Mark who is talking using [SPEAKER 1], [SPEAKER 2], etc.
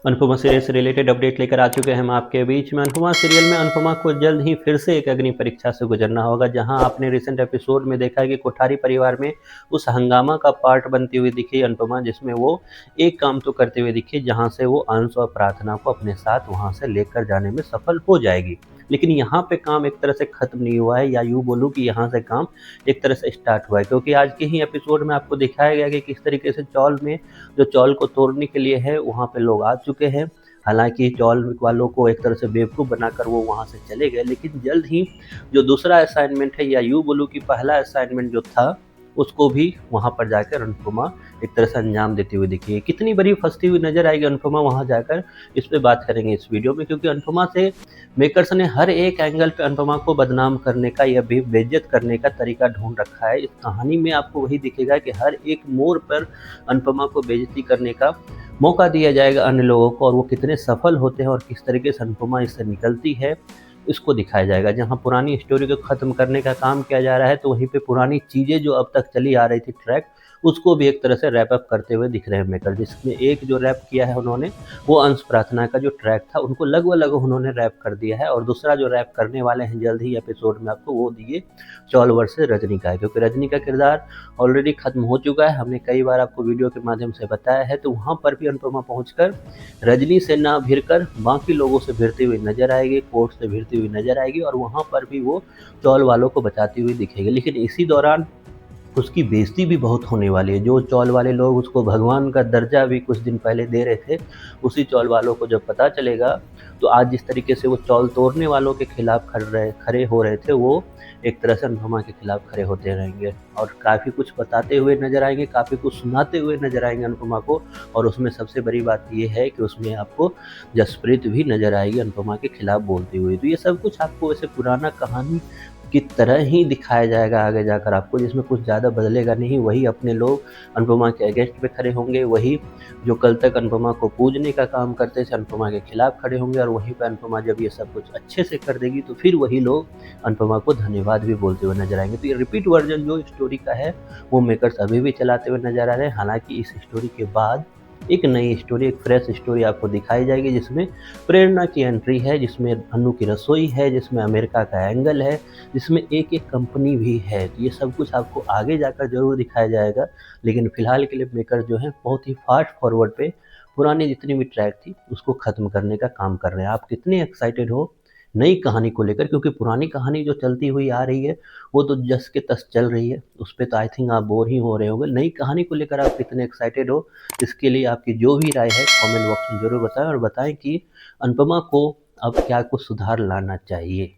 [SPEAKER 1] Anupama serial से related update लेकर आ चुके हैं हम आपके बीच में। अनुपमा सीरियल में अनुपमा को जल्द ही फिर से एक अग्नि परीक्षा से गुजरना होगा। जहां आपने रिसेंट एपिसोड में देखा है कि कोठारी परिवार में उस हंगामा का पार्ट बनती हुई दिखी अनुपमा, जिसमें वो एक काम तो करते हुए दिखी जहां से वो अंश और प्रार्थना को अपने साथ वहां से लेकर जाने में सफल हो जाएगी। लेकिन यहाँ पे काम एक तरह से खत्म नहीं हुआ है, या यूँ बोलूँ कि यहाँ से काम एक तरह से स्टार्ट हुआ है, क्योंकि आज के ही एपिसोड में आपको दिखाया गया कि किस तरीके से चौल में जो चौल को तोड़ने के लिए है वहाँ पे लोग आ चुके हैं। हालांकि चौल वालों को एक तरह से बेवकूफ़ बनाकर वो वहाँ से चले गए, लेकिन जल्द ही जो दूसरा असाइनमेंट है, या यूँ बोलूँ कि पहला असाइनमेंट जो था, उसको भी वहाँ पर जाकर अनुपमा एक तरह से अंजाम देती हुई दिखी है। कितनी बड़ी फंसती हुई नजर आएगी अनुपमा वहाँ जाकर, इस पे बात करेंगे इस वीडियो में, क्योंकि अनुपमा से मेकर्स ने हर एक एंगल पे अनुपमा को बदनाम करने का या बेइज्जत करने का तरीका ढूंढ रखा है। इस कहानी में आपको वही दिखेगा कि हर एक मोड़ पर अनुपमा को बेइज्जती करने का मौका दिया जाएगा अन्य लोगों को, और वो कितने सफल होते हैं और किस तरीके से अनुपमा इससे निकलती है, इसको दिखाया जाएगा। जहाँ पुरानी स्टोरी को ख़त्म करने का काम किया जा रहा है, तो वहीं पे पुरानी चीज़ें जो अब तक चली आ रही थी ट्रैक, उसको भी एक तरह से रैप अप करते हुए दिख रहे हैं मेकर। जिसमें एक जो रैप किया है उन्होंने, वो अंश प्रार्थना का जो ट्रैक था उनको लगभग उन्होंने रैप कर दिया है, और दूसरा जो रैप करने वाले हैं जल्द ही एपिसोड में आपको, वो दिए चौल वर्सेस रजनी का है, क्योंकि रजनी का किरदार ऑलरेडी खत्म हो चुका है। हमने कई बार आपको वीडियो के माध्यम से बताया है। तो वहाँ पर भी अनुपमा पहुँचकर रजनी से ना भिड़कर बाकी लोगों से भिड़ती हुई नजर आएगी, कोर्ट से भिड़ती हुई नजर आएगी, और वहाँ पर भी वो चौल वालों को बचाती हुई दिखेगी। लेकिन इसी दौरान उसकी बेइज्जती भी बहुत होने वाली है। जो चौल वाले लोग उसको भगवान का दर्जा भी कुछ दिन पहले दे रहे थे, उसी चौल वालों को जब पता चलेगा, तो आज जिस तरीके से वो चौल तोड़ने वालों के खिलाफ खड़े हो रहे थे, वो एक तरह से अनुपमा के खिलाफ खड़े होते रहेंगे, और काफ़ी कुछ बताते हुए नजर आएंगे, काफ़ी कुछ सुनाते हुए नजर आएंगे अनुपमा को। और उसमें सबसे बड़ी बात ये है कि उसमें आपको जसप्रीत भी नजर आएगी अनुपमा के खिलाफ बोलती हुई। तो ये सब कुछ आपको वैसे पुराना कहानी की तरह ही दिखाया जाएगा आगे जाकर आपको, जिसमें कुछ ज़्यादा बदलेगा नहीं। वही अपने लोग अनुपमा के अगेंस्ट पे खड़े होंगे, वही जो कल तक अनुपमा को पूजने का काम करते थे अनुपमा के खिलाफ खड़े होंगे, और वहीं पे अनुपमा जब ये सब कुछ अच्छे से कर देगी, तो फिर वही लोग अनुपमा को धन्यवाद भी बोलते हुए नजर आएंगे। तो ये रिपीट वर्जन जो स्टोरी का है, वो मेकर्स अभी भी चलाते हुए नजर आ रहे हैं। हालांकि इस स्टोरी के बाद एक नई स्टोरी, एक फ्रेश स्टोरी आपको दिखाई जाएगी, जिसमें प्रेरणा की एंट्री है, जिसमें अनु की रसोई है, जिसमें अमेरिका का एंगल है, जिसमें एक कंपनी भी है। तो ये सब कुछ आपको आगे जाकर ज़रूर दिखाया जाएगा। लेकिन फिलहाल के लिए मेकर जो है बहुत ही फास्ट फॉरवर्ड पे पुरानी जितनी भी ट्रैक थी उसको ख़त्म करने का काम कर रहे हैं। आप कितने एक्साइटेड हो नई कहानी को लेकर, क्योंकि पुरानी कहानी जो चलती हुई आ रही है वो तो जस के तस चल रही है, उस पे तो आई थिंक आप बोर ही हो रहे होंगे। नई कहानी को लेकर आप कितने एक्साइटेड हो, इसके लिए आपकी जो भी राय है कमेंट बॉक्स में ज़रूर बताएं, और बताएं कि अनुपमा को अब क्या कुछ सुधार लाना चाहिए।